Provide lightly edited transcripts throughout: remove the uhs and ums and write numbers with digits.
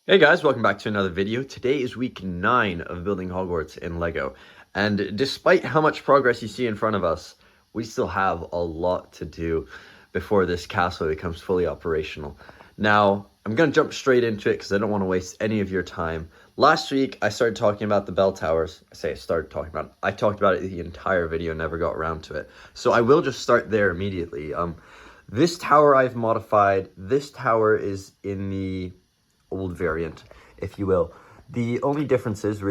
Hey guys, welcome back to another video. Today is week 9 of building Hogwarts in Lego. And despite how much progress you see in front of us, we still have a lot to do before this castle becomes fully operational. Now, I'm going to jump straight into it because I don't want to waste any of your time. Last week, I started talking about the bell towers. I talked about it the entire video, never got around to it. So I will just start there immediately. This tower I've modified. This tower is in the old variant, if you will. The only difference is,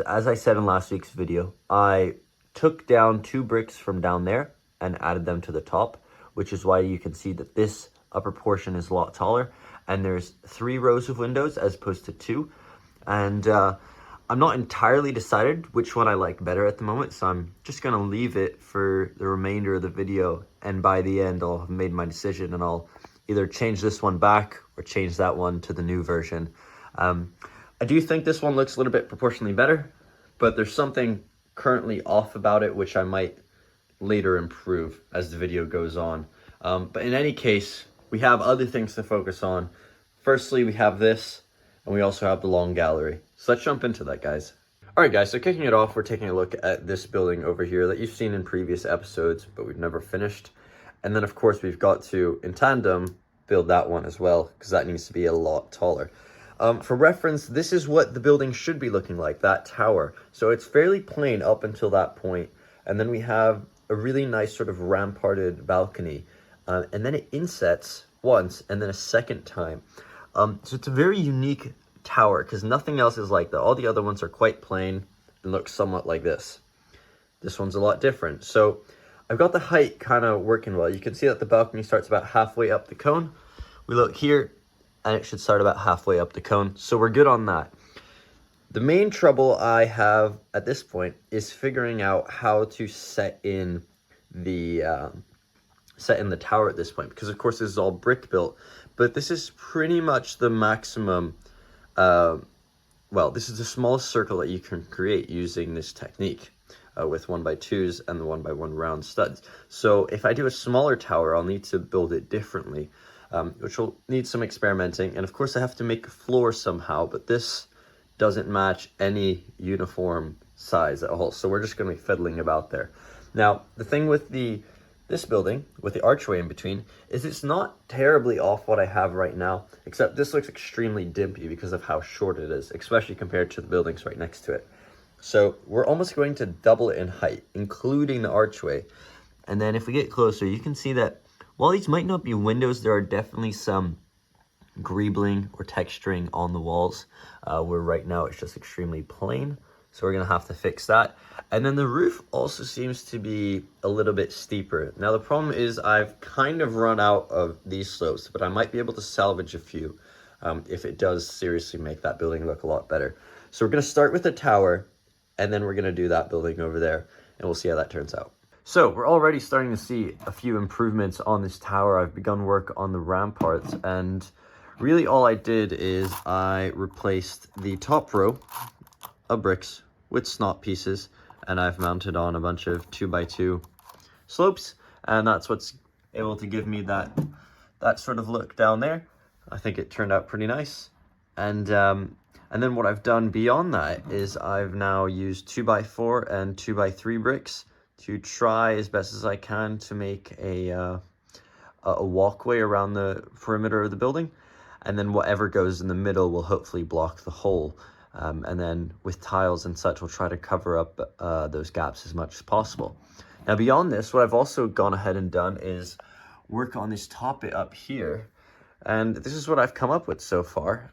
as I said in last week's video, I took down 2 bricks from down there and added them to the top, which is why you can see that this upper portion is a lot taller, and there's 3 rows of windows as opposed to 2. And I'm not entirely decided which one I like better at the moment, so I'm just going to leave it for the remainder of the video, and by the end I'll have made my decision and I'll either change this one back or change that one to the new version. I do think this one looks a little bit proportionally better, but there's something currently off about it which I might later improve as the video goes on. But in any case, we have other things to focus on. Firstly, we have this, and we also have the long gallery. So let's jump into that, guys. Alright guys, so kicking it off, we're taking a look at this building over here that you've seen in previous episodes, but we've never finished. And then of course we've got to, in tandem, build that one as well, because that needs to be a lot taller. For reference, this is what the building should be looking like, that tower. So it's fairly plain up until that point, and then we have a really nice sort of ramparted balcony, and then it insets once and then a second time. So it's a very unique tower because nothing else is like that. All the other ones are quite plain and look somewhat like this. This one's a lot different. So I've got the height kind of working well. You can see that the balcony starts about halfway up the cone. We look here and it should start about halfway up the cone. So we're good on that. The main trouble I have at this point is figuring out how to set in the tower at this point, because of course this is all brick built, but this is pretty much the maximum. Well, this is the smallest circle that you can create using this technique with 1x2s and the 1x1 round studs. So if I do a smaller tower, I'll need to build it differently, which will need some experimenting. And of course I have to make a floor somehow, but this doesn't match any uniform size at all. So we're just going to be fiddling about there. Now, the thing with this building, with the archway in between, is it's not terribly off what I have right now, except this looks extremely dimpy because of how short it is, especially compared to the buildings right next to it. So we're almost going to double it in height, including the archway. And then if we get closer, you can see that while these might not be windows, there are definitely some greebling or texturing on the walls, where right now it's just extremely plain. So we're going to have to fix that. And then the roof also seems to be a little bit steeper. Now the problem is I've kind of run out of these slopes, but I might be able to salvage a few if it does seriously make that building look a lot better. So we're going to start with the tower, and then we're going to do that building over there, and we'll see how that turns out. So we're already starting to see a few improvements on this tower. I've begun work on the ramparts, and really all I did is I replaced the top row of bricks with snot pieces, and I've mounted on a bunch of 2x2 slopes, and that's what's able to give me that sort of look down there. I think it turned out pretty nice. And then what I've done beyond that is I've now used 2x4 and 2x3 bricks to try as best as I can to make a walkway around the perimeter of the building, and then whatever goes in the middle will hopefully block the hole. And then with tiles and such, we'll try to cover up those gaps as much as possible. Now beyond this, what I've also gone ahead and done is work on this top bit up here. And this is what I've come up with so far.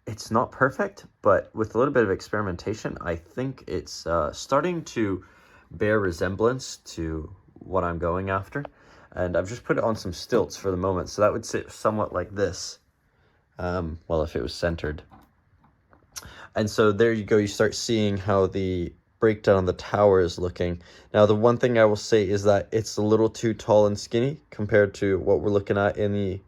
It's not perfect, but with a little bit of experimentation, I think it's starting to bear resemblance to what I'm going after. And I've just put it on some stilts for the moment, so that would sit somewhat like this. Well, if it was centered. And so there you go, you start seeing how the breakdown of the tower is looking. Now, the one thing I will say is that it's a little too tall and skinny compared to what we're looking at in the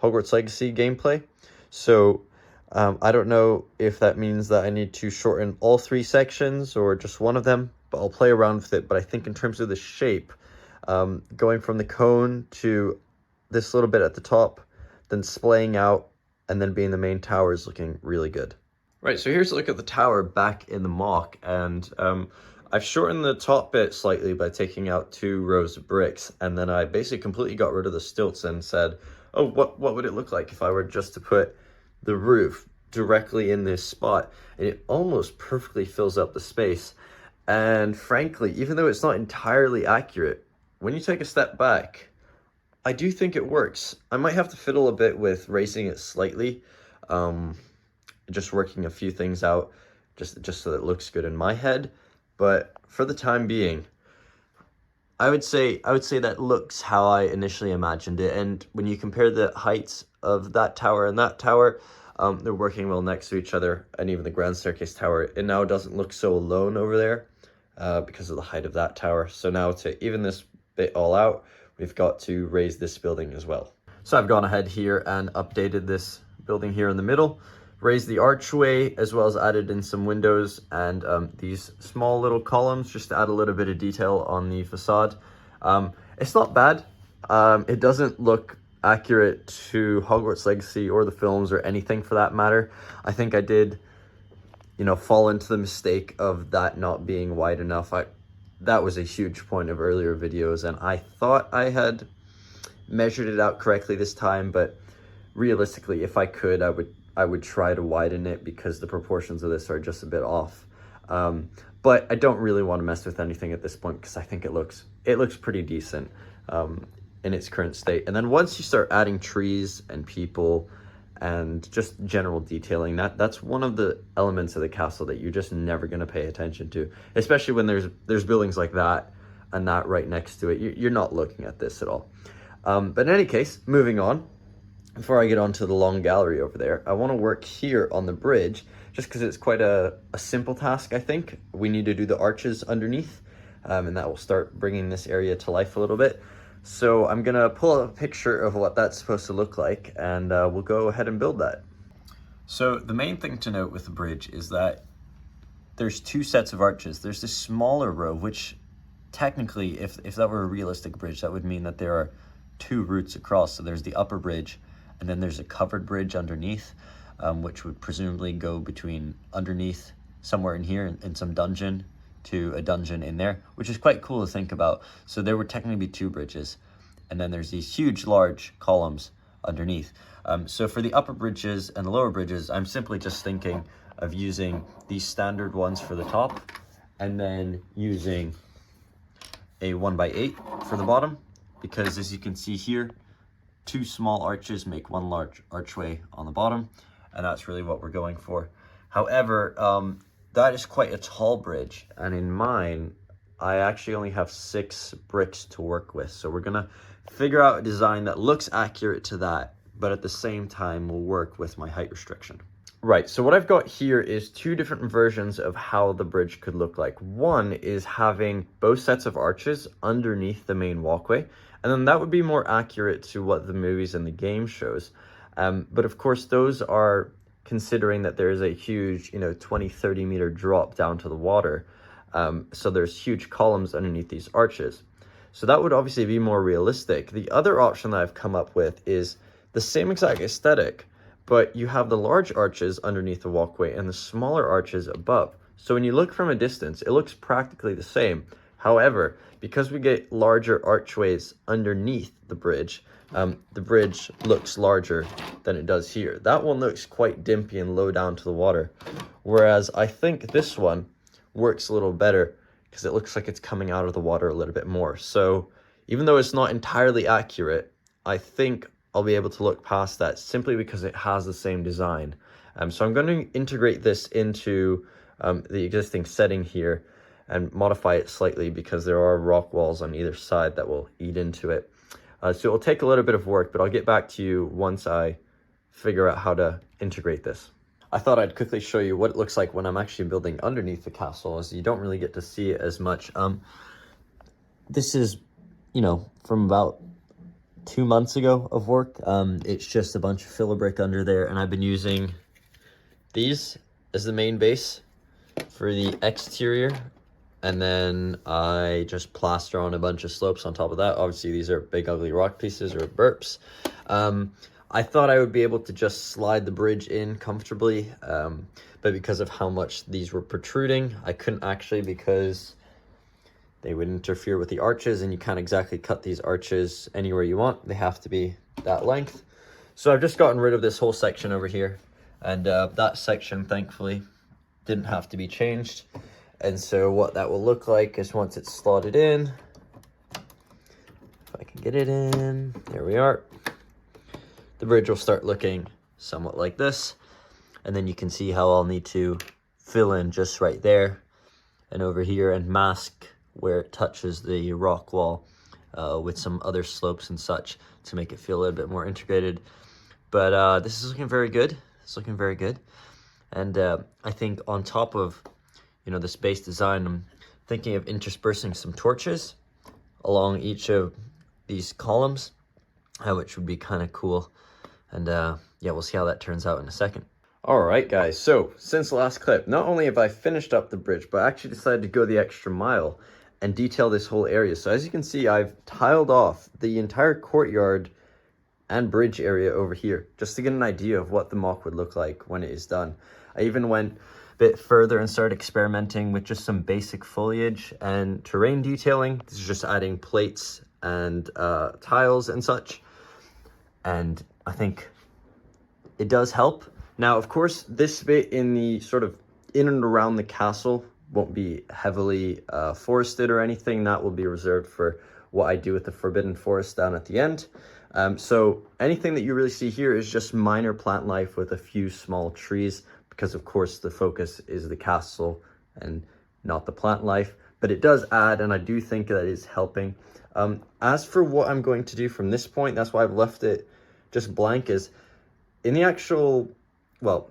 Hogwarts Legacy gameplay. So I don't know if that means that I need to shorten all 3 sections or just one of them, but I'll play around with it. But I think in terms of the shape, going from the cone to this little bit at the top, then splaying out, and then being the main tower is looking really good. Right, so here's a look at the tower back in the mock, and I've shortened the top bit slightly by taking out 2 rows of bricks, and then I basically completely got rid of the stilts and said, oh, what would it look like if I were just to put the roof directly in this spot? And it almost perfectly fills up the space. And frankly, even though it's not entirely accurate, when you take a step back, I do think it works. I might have to fiddle a bit with raising it slightly, just working a few things out, just so that it looks good in my head. But for the time being, I would say that looks how I initially imagined it. And when you compare the heights of that tower and that tower, they're working well next to each other. And even the grand staircase tower, it now doesn't look so alone over there because of the height of that tower. So now to even this bit all out, we've got to raise this building as well. So I've gone ahead here and updated this building here in the middle, raised the archway, as well as added in some windows and these small little columns just to add a little bit of detail on the facade. It's not bad. It doesn't look accurate to Hogwarts Legacy or the films or anything for that matter. I think I did, fall into the mistake of that not being wide enough. That was a huge point of earlier videos, and I thought I had measured it out correctly this time, but realistically, if I could, I would try to widen it because the proportions of this are just a bit off. But I don't really want to mess with anything at this point because I think it looks pretty decent in its current state. And then once you start adding trees and people and just general detailing, that's one of the elements of the castle that you're just never going to pay attention to, especially when there's buildings like that and that right next to it. You're not looking at this at all. But in any case, moving on, before I get onto the long gallery over there, I want to work here on the bridge just because it's quite a simple task. I think we need to do the arches underneath, and that will start bringing this area to life a little bit. So I'm gonna pull up a picture of what that's supposed to look like, and we'll go ahead and build that. So the main thing to note with the bridge is that there's 2 sets of arches. There's this smaller row, which technically, if that were a realistic bridge, that would mean that there are 2 routes across. So there's the upper bridge, and then there's a covered bridge underneath, which would presumably go between underneath somewhere in here in some dungeon to a dungeon in there, which is quite cool to think about. So there would technically be 2 bridges, and then there's these huge, large columns underneath. So for the upper bridges and the lower bridges, I'm simply just thinking of using these standard ones for the top, and then using a 1x8 for the bottom, because as you can see here, 2 small arches make 1 large archway on the bottom, and that's really what we're going for. However, that is quite a tall bridge, and in mine, I actually only have 6 bricks to work with. So we're gonna figure out a design that looks accurate to that, but at the same time will work with my height restriction. Right, so what I've got here is 2 different versions of how the bridge could look like. One is having both sets of arches underneath the main walkway, and then that would be more accurate to what the movies and the game shows. But of course, those are considering that there is a huge, 20, 30 meter drop down to the water. So there's huge columns underneath these arches. So that would obviously be more realistic. The other option that I've come up with is the same exact aesthetic, but you have the large arches underneath the walkway and the smaller arches above. So when you look from a distance, it looks practically the same. However, because we get larger archways underneath the bridge looks larger than it does here. That one looks quite dimpy and low down to the water, whereas I think this one works a little better because it looks like it's coming out of the water a little bit more. So even though it's not entirely accurate, I think I'll be able to look past that simply because it has the same design. So I'm going to integrate this into the existing setting here and modify it slightly because there are rock walls on either side that will eat into it. So it'll take a little bit of work, but I'll get back to you once I figure out how to integrate this. I thought I'd quickly show you what it looks like when I'm actually building underneath the castle, as you don't really get to see it as much. This is, from about 2 months ago of work. It's just a bunch of filler brick under there, and I've been using these as the main base for the exterior. And then I just plaster on a bunch of slopes on top of that. Obviously, these are big, ugly rock pieces or burps. I thought I would be able to just slide the bridge in comfortably, but because of how much these were protruding, I couldn't actually, because they would interfere with the arches, and you can't exactly cut these arches anywhere you want. They have to be that length. So I've just gotten rid of this whole section over here, and that section, thankfully, didn't have to be changed. And so what that will look like is, once it's slotted in, if I can get it in, there we are. The bridge will start looking somewhat like this. And then you can see how I'll need to fill in just right there and over here, and mask where it touches the rock wall with some other slopes and such to make it feel a little bit more integrated. But this is looking very good. It's looking very good. And I think on top of, this base design, I'm thinking of interspersing some torches along each of these columns, which would be kind of cool. And yeah, we'll see how that turns out in a second. All right, guys. So since the last clip, not only have I finished up the bridge, but I actually decided to go the extra mile and detail this whole area. So as you can see, I've tiled off the entire courtyard and bridge area over here, just to get an idea of what the MOC would look like when it is done. I even went a bit further and started experimenting with just some basic foliage and terrain detailing. This is just adding plates and tiles and such. And I think it does help. Now, of course, this bit in the sort of in and around the castle won't be heavily forested or anything. That will be reserved for what I do with the Forbidden Forest down at the end. So anything that you really see here is just minor plant life with a few small trees, because of course the focus is the castle and not the plant life. But it does add, and I do think that is helping. As for what I'm going to do from this point, that's why I've left it just blank, is in the actual, well,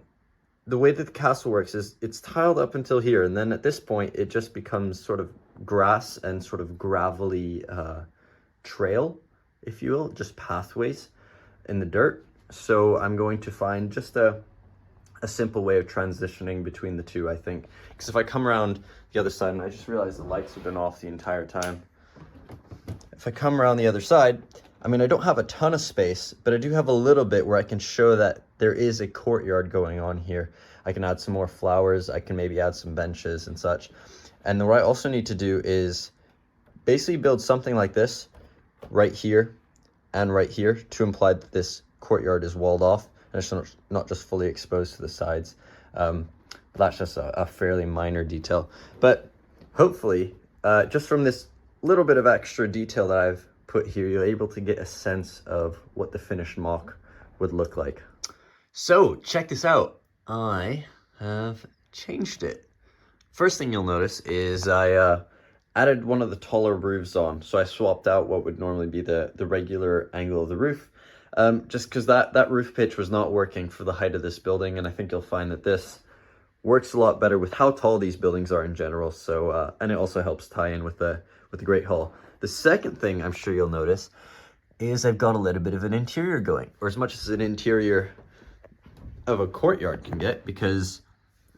the way that the castle works is it's tiled up until here, and then at this point it just becomes sort of grass and sort of gravelly trail, if you will, just pathways in the dirt. So I'm going to find just a simple way of transitioning between the two, I think. Because if I come around the other side, and I just realized the lights have been off the entire time. If I come around the other side, I mean, I don't have a ton of space, but I do have a little bit where I can show that there is a courtyard going on here. I can add some more flowers. I can maybe add some benches and such. And what I also need to do is basically build something like this right here and right here to imply that this courtyard is walled off and it's not just fully exposed to the sides. That's just a fairly minor detail. But hopefully, just from this little bit of extra detail that I've put here, you're able to get a sense of what the finished MOC would look like. So check this out. I have changed it. First thing you'll notice is I added one of the taller roofs on. So I swapped out what would normally be the regular angle of the roof, just because that roof pitch was not working for the height of this building. And I think you'll find that this works a lot better with how tall these buildings are in general. So and it also helps tie in with the Great Hall. The second thing I'm sure you'll notice is I've got a little bit of an interior going, or as much as an interior of a courtyard can get, because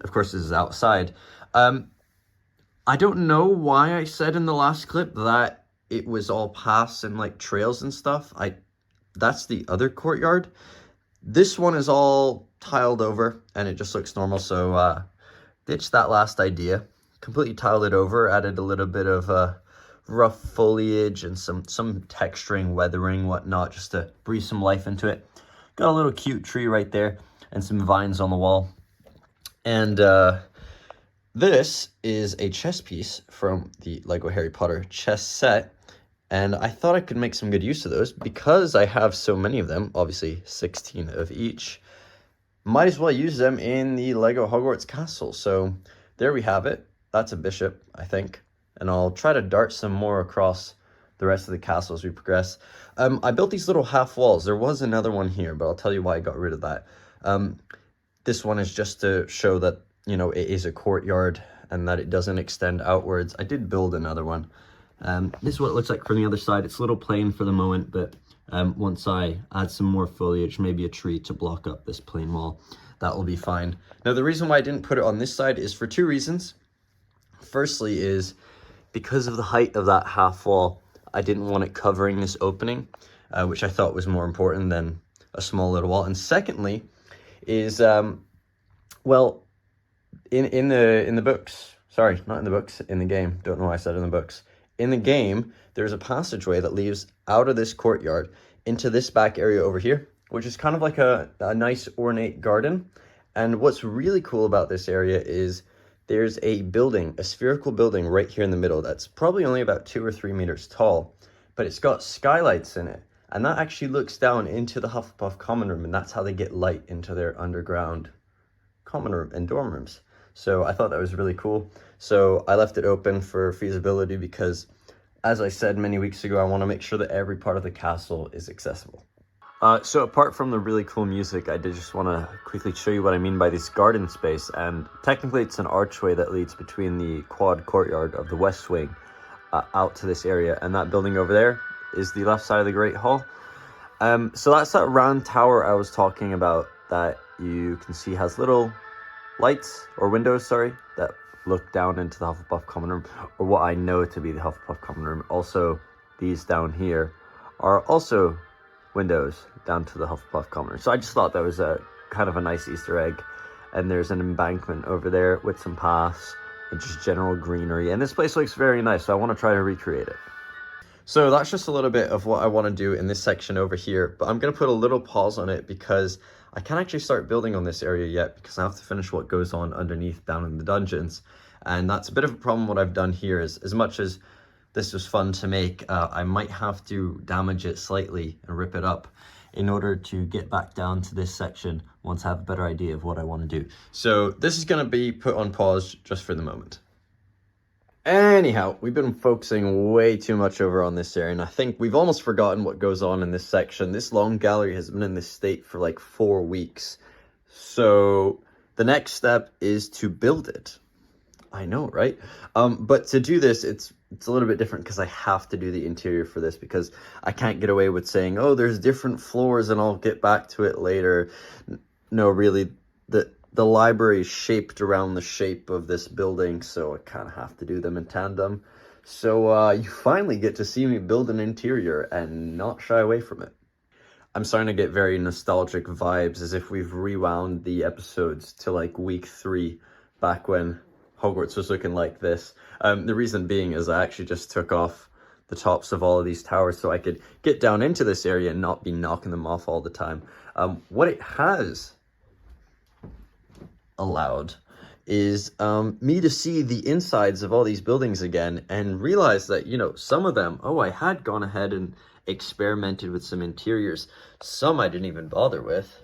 of course this is outside. I don't know why I said in the last clip that it was all paths and like trails and stuff. That's the other courtyard. This one is all tiled over and it just looks normal. So ditched that last idea, completely tiled it over, added a little bit of rough foliage and some texturing, weathering, whatnot, just to breathe some life into it. Got a little cute tree right there and some vines on the wall. And this is a chess piece from the Lego Harry Potter chess set. And I thought I could make some good use of those because I have so many of them, obviously 16 of each. Might as well use them in the Lego Hogwarts castle. So there we have it. That's a bishop, I think. And I'll try to dart some more across the rest of the castle as we progress. I built these little half walls. There was another one here, but I'll tell you why I got rid of that. This one is just to show that, you know, it is a courtyard and that it doesn't extend outwards. I did build another one. This is what it looks like from the other side. It's a little plain for the moment, but once I add some more foliage, maybe a tree to block up this plain wall, that will be fine. Now, the reason why I didn't put it on this side is for two reasons. Firstly is because of the height of that half wall, I didn't want it covering this opening, which I thought was more important than a small little wall. And secondly is, well, in the books, sorry, not in the books, in the game, don't know why I said in the books. In the game, there's a passageway that leads out of this courtyard into this back area over here, which is kind of like a nice ornate garden. And what's really cool about this area is there's a building, a spherical building right here in the middle that's probably only about 2 or 3 meters tall, but it's got skylights in it. And that actually looks down into the Hufflepuff common room, and that's how they get light into their underground common room and dorm rooms. So I thought that was really cool. So I left it open for feasibility because, as I said many weeks ago, I want to make sure that every part of the castle is accessible. So apart from the really cool music, I did just want to quickly show you what I mean by this garden space. And technically it's an archway that leads between the quad courtyard of the west wing out to this area. And that building over there is the left side of the Great Hall. So that's that round tower I was talking about that you can see has little lights or windows, sorry, that look down into the Hufflepuff common room, or what I know to be the Hufflepuff common room. Also, these down here are also windows down to the Hufflepuff common room. So I just thought that was a kind of a nice Easter egg. And there's an embankment over there with some paths and just general greenery. And this place looks very nice, so I want to try to recreate it. So that's just a little bit of what I want to do in this section over here, but I'm going to put a little pause on it because I can't actually start building on this area yet because I have to finish what goes on underneath down in the dungeons. And that's a bit of a problem. What I've done here is, as much as this was fun to make, I might have to damage it slightly and rip it up in order to get back down to this section once I have a better idea of what I want to do. So this is going to be put on pause just for the moment. Anyhow, we've been focusing way too much over on this area, and I think we've almost forgotten what goes on in this section. This long gallery has been in this state for like 4 weeks. So the next step is to build it. I know, right? But to do this, it's a little bit different because I have to do the interior for this because I can't get away with saying, oh, there's different floors and I'll get back to it later. No, really, the library is shaped around the shape of this building, so I kind of have to do them in tandem. So you finally get to see me build an interior and not shy away from it. I'm starting to get very nostalgic vibes, as if we've rewound the episodes to like week 3, back when Hogwarts was looking like this. The reason being is I actually just took off the tops of all of these towers so I could get down into this area and not be knocking them off all the time. What it has allowed is me to see the insides of all these buildings again and realize that, you know, some of them, I had gone ahead and experimented with some interiors. Some I didn't even bother with.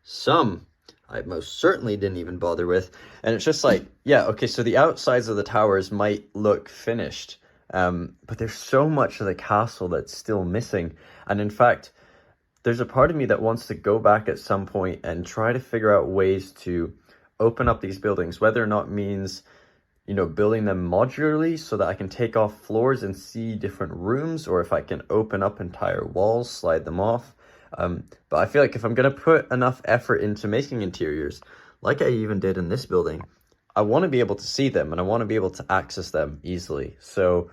Some I most certainly didn't even bother with. And it's just like, yeah, okay, so the outsides of the towers might look finished, but there's so much of the castle that's still missing. And in fact, there's a part of me that wants to go back at some point and try to figure out ways to open up these buildings, whether or not means, you know, building them modularly so that I can take off floors and see different rooms, or if I can open up entire walls, slide them off. But I feel like if I'm going to put enough effort into making interiors, like I even did in this building, I want to be able to see them and I want to be able to access them easily. So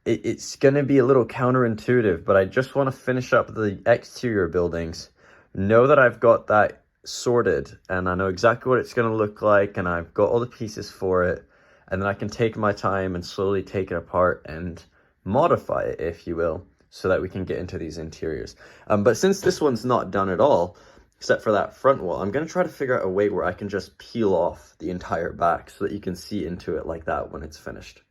it's going to be a little counterintuitive, but I just want to finish up the exterior buildings, know that I've got that sorted and I know exactly what it's going to look like and I've got all the pieces for it, and then I can take my time and slowly take it apart and modify it, if you will, so that we can get into these interiors. But since this one's not done at all, except for that front wall, I'm going to try to figure out a way where I can just peel off the entire back so that you can see into it like that when it's finished.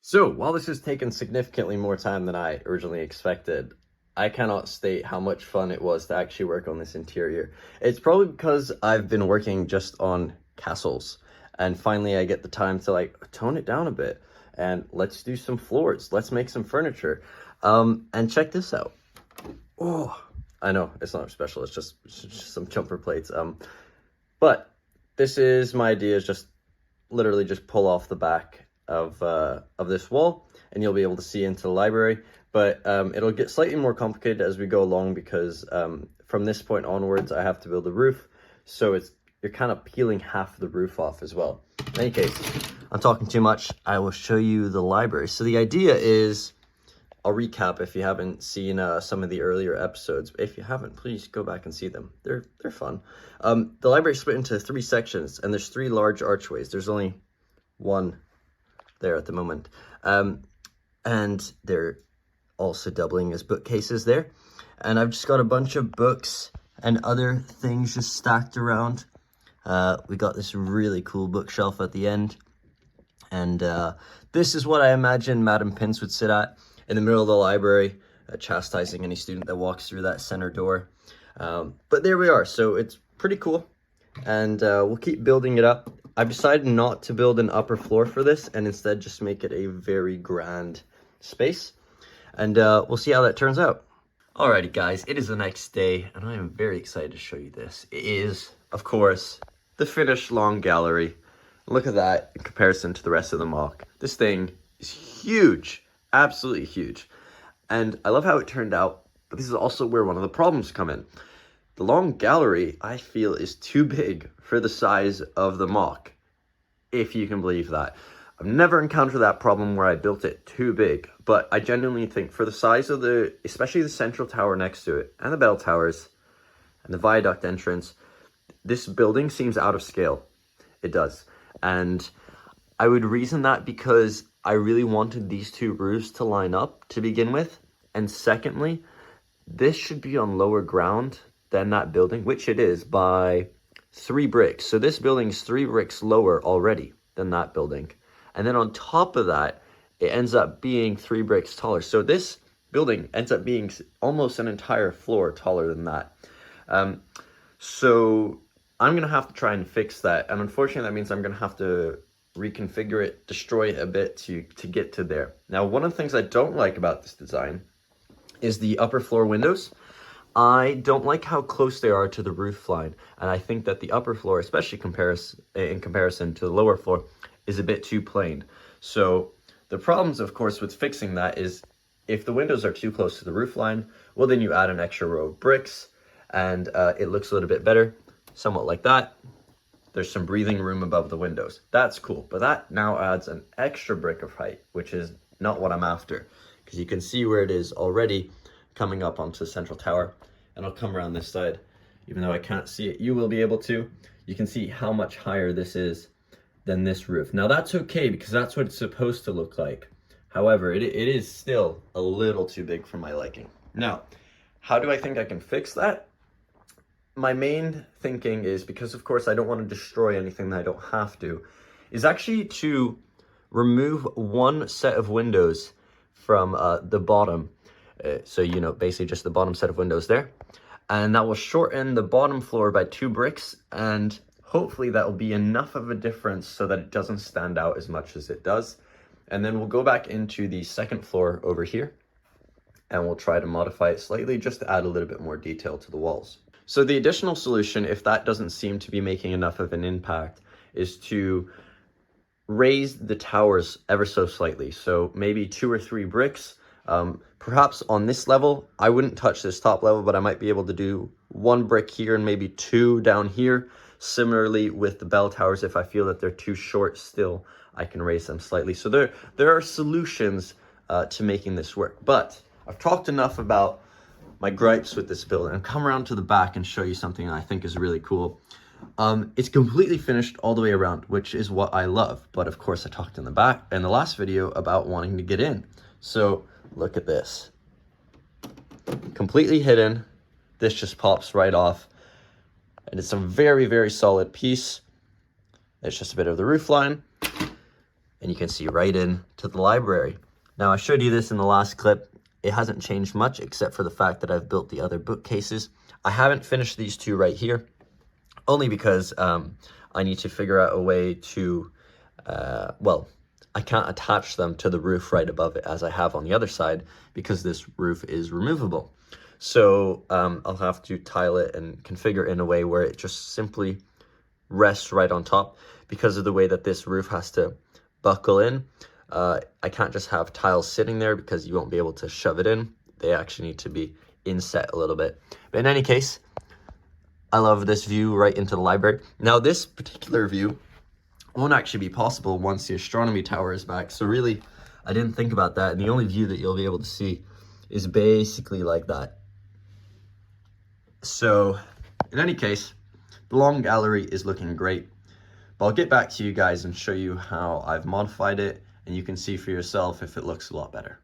So while this has taken significantly more time than I originally expected, I cannot state how much fun it was to actually work on this interior. It's probably because I've been working just on castles, and finally I get the time to like tone it down a bit and let's do some floors, let's make some furniture. And check this out. Oh, I know it's not special, it's just some jumper plates. But this is my idea, is just literally just pull off the back of this wall and you'll be able to see into the library. But it'll get slightly more complicated as we go along because from this point onwards, I have to build a roof. So you're kind of peeling half the roof off as well. In any case, I'm talking too much. I will show you the library. So the idea is, I'll recap if you haven't seen some of the earlier episodes. If you haven't, please go back and see them. They're fun. The library is split into 3 sections, and there's 3 large archways. There's only one there at the moment. And they're also doubling as bookcases there. And I've just got a bunch of books and other things just stacked around. We got this really cool bookshelf at the end. And this is what I imagine Madam Pince would sit at in the middle of the library, chastising any student that walks through that center door. But there we are. So it's pretty cool. And we'll keep building it up. I've decided not to build an upper floor for this and instead just make it a very grand space. And we'll see how that turns out. Alrighty guys, it is the next day and I am very excited to show you this. It is, of course, the finished long gallery. Look at that in comparison to the rest of the mock. This thing is huge, absolutely huge. And I love how it turned out, but this is also where one of the problems come in. The long gallery, I feel, is too big for the size of the mock, if you can believe that. I've never encountered that problem where I built it too big, but I genuinely think for the size of especially the central tower next to it, and the bell towers, and the viaduct entrance, this building seems out of scale. It does. And I would reason that because I really wanted these 2 roofs to line up to begin with. And secondly, this should be on lower ground than that building, which it is by 3 bricks. So this building's 3 bricks lower already than that building. And then on top of that, it ends up being 3 bricks taller. So this building ends up being almost an entire floor taller than that. So I'm going to have to try and fix that. And unfortunately, that means I'm going to have to reconfigure it, destroy it a bit to get to there. Now, one of the things I don't like about this design is the upper floor windows. I don't like how close they are to the roof line. And I think that the upper floor, especially in comparison to the lower floor, is a bit too plain. So the problems, of course, with fixing that is if the windows are too close to the roof line, well, then you add an extra row of bricks and it looks a little bit better, somewhat like that. There's some breathing room above the windows. That's cool, but that now adds an extra brick of height, which is not what I'm after, because you can see where it is already coming up onto the central tower. And I'll come around this side, even though I can't see it, you will be able to. You can see how much higher this is than this roof. Now that's okay because that's what it's supposed to look like. However, it is still a little too big for my liking. Now, how do I think I can fix that? My main thinking is, because of course I don't want to destroy anything that I don't have to, is actually to remove 1 set of windows from the bottom. So, you know, basically just the bottom set of windows there. And that will shorten the bottom floor by 2 bricks, and hopefully that will be enough of a difference so that it doesn't stand out as much as it does. And then we'll go back into the second floor over here and we'll try to modify it slightly just to add a little bit more detail to the walls. So the additional solution, if that doesn't seem to be making enough of an impact, is to raise the towers ever so slightly. So maybe 2 or 3 bricks. Perhaps on this level, I wouldn't touch this top level, but I might be able to do 1 brick here and maybe 2 down here. Similarly with the bell towers, if I feel that they're too short still, I can raise them slightly. So there are solutions to making this work. But I've talked enough about my gripes with this build, and come around to the back and show you something I think is really cool. It's completely finished all the way around, which is what I love. But of course, I talked in the last video about wanting to get in. So look at this. Completely hidden. This just pops right off. And it's a very, very solid piece. It's just a bit of the roof line. And you can see right in to the library. Now, I showed you this in the last clip. It hasn't changed much except for the fact that I've built the other bookcases. I haven't finished these 2 right here, only because I need to figure out a way to, well, I can't attach them to the roof right above it as I have on the other side because this roof is removable. So I'll have to tile it and configure it in a way where it just simply rests right on top. Because of the way that this roof has to buckle in, I can't just have tiles sitting there because you won't be able to shove it in. They actually need to be inset a little bit. But in any case, I love this view right into the library. Now, this particular view won't actually be possible once the astronomy tower is back. So really, I didn't think about that, and the only view that you'll be able to see is basically like that. So in any case, the long gallery is looking great, but I'll get back to you guys and show you how I've modified it, and you can see for yourself if it looks a lot better.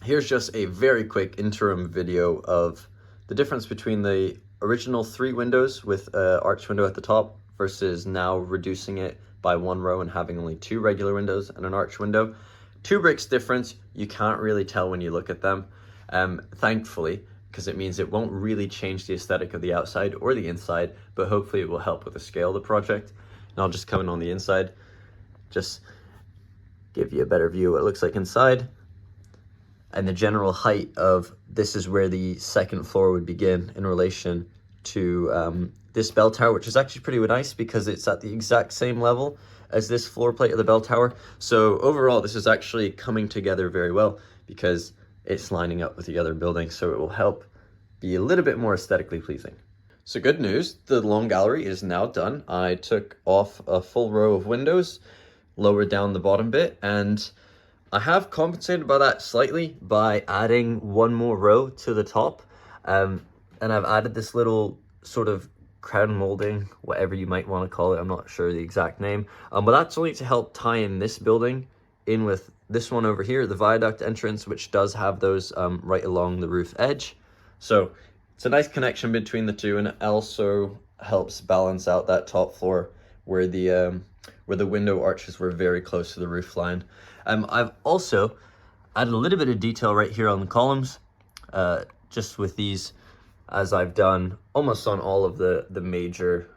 Here's just a very quick interim video of the difference between the original 3 windows with an arch window at the top versus now reducing it by 1 row and having only 2 regular windows and an arch window. 2 bricks difference, you can't really tell when you look at them, thankfully, because it means it won't really change the aesthetic of the outside or the inside, but hopefully it will help with the scale of the project. And I'll just come in on the inside, just give you a better view of what it looks like inside. And the general height of this is where the second floor would begin in relation to this bell tower, which is actually pretty nice because it's at the exact same level as this floor plate of the bell tower. So overall, this is actually coming together very well because it's lining up with the other building, so it will help be a little bit more aesthetically pleasing. So good news, the long gallery is now done. I took off a full row of windows, lowered down the bottom bit, and I have compensated by that slightly by adding 1 more row to the top. And I've added this little sort of crown molding, whatever you might want to call it. I'm not sure the exact name. But that's only to help tie in this building in with this one over here, the viaduct entrance, which does have those right along the roof edge. So it's a nice connection between the two, and it also helps balance out that top floor where the window arches were very close to the roof line. I've also added a little bit of detail right here on the columns, just with these, as I've done almost on all of the major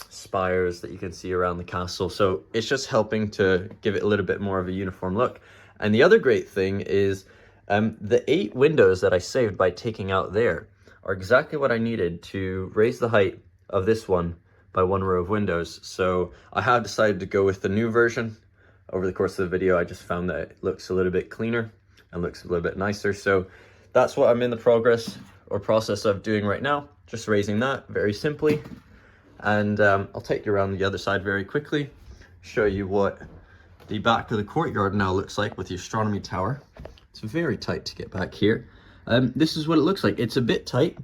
spires that you can see around the castle. So it's just helping to give it a little bit more of a uniform look. And the other great thing is the 8 windows that I saved by taking out there are exactly what I needed to raise the height of this one by 1 row of windows. So I have decided to go with the new version. Over the course of the video, I just found that it looks a little bit cleaner and looks a little bit nicer. So that's what I'm in the process of doing right now, just raising that very simply. And I'll take you around the other side very quickly, show you what the back of the courtyard now looks like with the astronomy tower. It's very tight to get back here. This is what it looks like. It's a bit tight,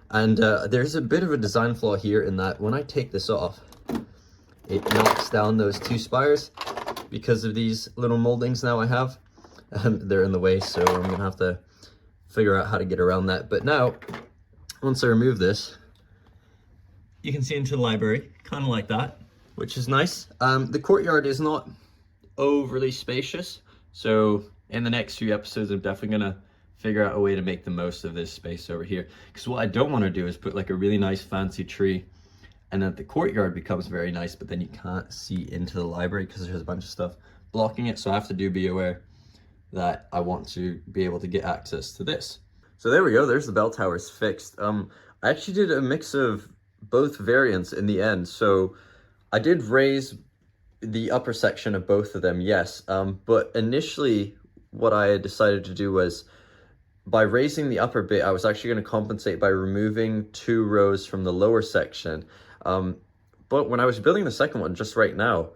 and there's a bit of a design flaw here in that when I take this off, it knocks down those 2 spires because of these little moldings now I have. They're in the way, so I'm gonna have to figure out how to get around that. But now, once I remove this, you can see into the library, kind of like that, which is nice. The courtyard is not overly spacious, so in the next few episodes, I'm definitely gonna figure out a way to make the most of this space over here. Because what I don't want to do is put like a really nice fancy tree, and then the courtyard becomes very nice, but then you can't see into the library because there's a bunch of stuff blocking it. So I have to be aware that I want to be able to get access to this. So there we go, there's the bell towers fixed. I actually did a mix of both variants in the end. So I did raise the upper section of both of them, yes. But initially what I had decided to do was, by raising the upper bit, I was actually going to compensate by removing 2 rows from the lower section. But when I was building the second one, just right now,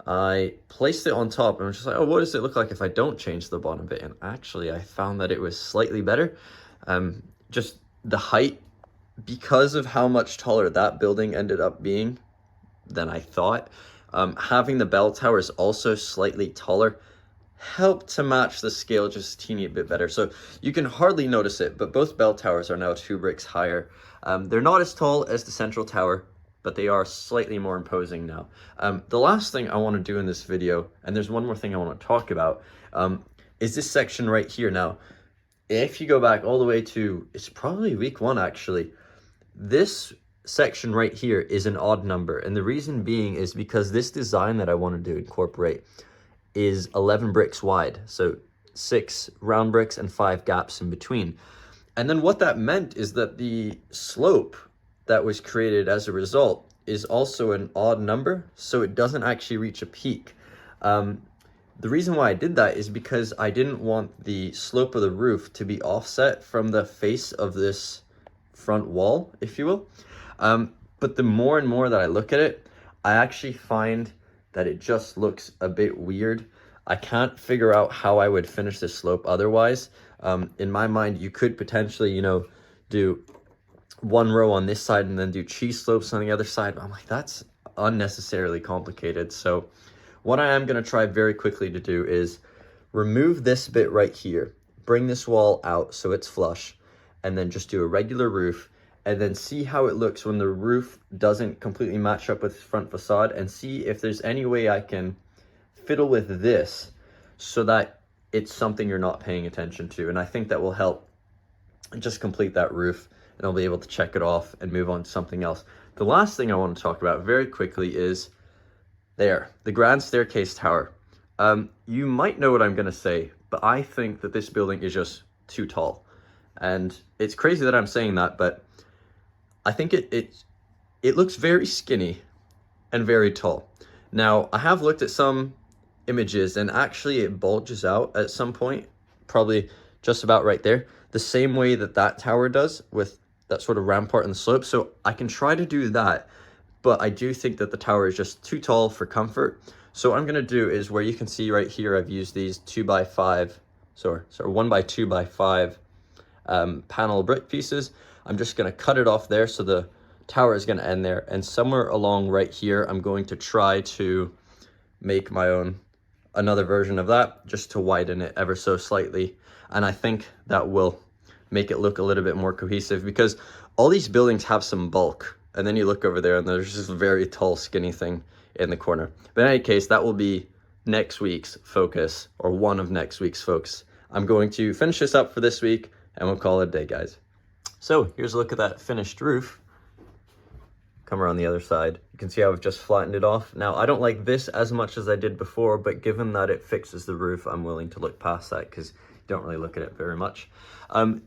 I placed it on top and I was just like, oh, what does it look like if I don't change the bottom bit? And actually I found that it was slightly better. Just the height, because of how much taller that building ended up being than I thought, having the bell towers also slightly taller helped to match the scale just a teeny bit better. So you can hardly notice it, but both bell towers are now 2 bricks higher. They're not as tall as the central tower, but they are slightly more imposing now. The last thing I want to do in this video, and there's one more thing I want to talk about, is this section right here. Now, if you go back all the way to, it's probably week 1 actually, this section right here is an odd number. And the reason being is because this design that I wanted to incorporate is 11 bricks wide. So 6 round bricks and 5 gaps in between. And then what that meant is that the slope that was created as a result is also an odd number, so it doesn't actually reach a peak. The reason why I did that is because I didn't want the slope of the roof to be offset from the face of this front wall, if you will. But the more and more that I look at it, I actually find that it just looks a bit weird. I can't figure out how I would finish this slope otherwise. In my mind, you could potentially, you know, do one row on this side and then do cheese slopes on the other side. I'm like, that's unnecessarily complicated. So what I am going to try very quickly to do is remove this bit right here, bring this wall out so it's flush, and then just do a regular roof, and then see how it looks when the roof doesn't completely match up with front facade, and see if there's any way I can fiddle with this so that it's something you're not paying attention to. And I think that will help just complete that roof, and I'll be able to check it off and move on to something else. The last thing I want to talk about very quickly is there, the grand staircase tower. You might know what I'm going to say, but I think that this building is just too tall. And it's crazy that I'm saying that, but I think it looks very skinny and very tall. Now, I have looked at some images, and actually it bulges out at some point, probably just about right there, the same way that that tower does with that sort of rampart in the slope. So I can try to do that, but I do think that the tower is just too tall for comfort. So what I'm going to do is, where you can see right here, I've used these 2x5, sorry, 1x2x5 panel brick pieces. I'm just going to cut it off there, so the tower is going to end there. And somewhere along right here, I'm going to try to make my own, another version of that, just to widen it ever so slightly. And I think that will make it look a little bit more cohesive, because all these buildings have some bulk. And then you look over there and there's this very tall, skinny thing in the corner. But in any case, that will be next week's focus, or one of next week's focus. I'm going to finish this up for this week, and we'll call it a day, guys. So here's a look at that finished roof. Come around the other side. You can see how I've just flattened it off. Now, I don't like this as much as I did before, but given that it fixes the roof, I'm willing to look past that, because you don't really look at it very much.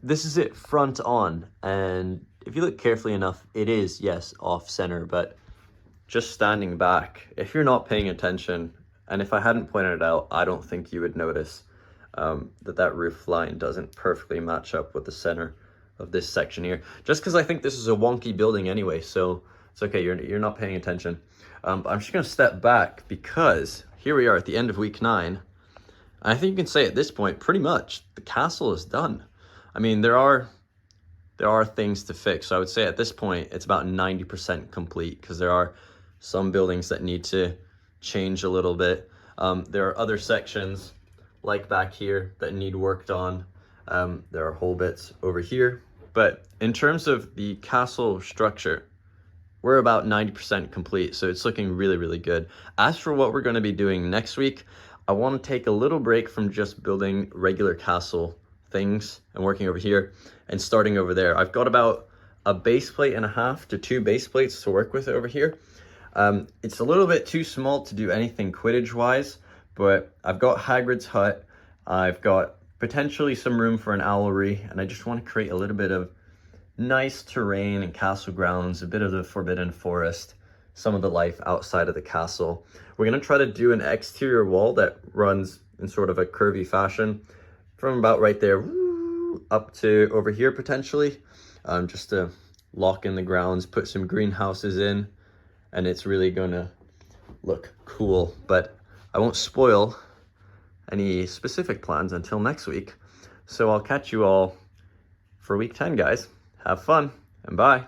This is it front on, and if you look carefully enough, it is, yes, off center, but just standing back, if you're not paying attention, and if I hadn't pointed it out, I don't think you would notice that roof line doesn't perfectly match up with the center of this section here. Just because I think this is a wonky building anyway, so it's okay, you're not paying attention. But I'm just gonna step back, because here we are at the end of week 9. I think you can say at this point, pretty much, the castle is done. I mean, there are things to fix. So I would say at this point, it's about 90% complete, because there are some buildings that need to change a little bit. There are other sections, like back here, that need worked on. There are whole bits over here. But in terms of the castle structure, we're about 90% complete, so it's looking really, really good. As for what we're going to be doing next week, I want to take a little break from just building regular castle things and working over here and starting over there. I've got about a base plate and a half to 2 base plates to work with over here. It's a little bit too small to do anything Quidditch wise, but I've got Hagrid's hut. I've got potentially some room for an owlery, and I just want to create a little bit of nice terrain and castle grounds, a bit of the forbidden forest, some of the life outside of the castle. We're going to try to do an exterior wall that runs in sort of a curvy fashion from about right there up to over here potentially, just to lock in the grounds, put some greenhouses in, and it's really going to look cool. But I won't spoil any specific plans until next week. So I'll catch you all for week 10, guys. Have fun, and bye.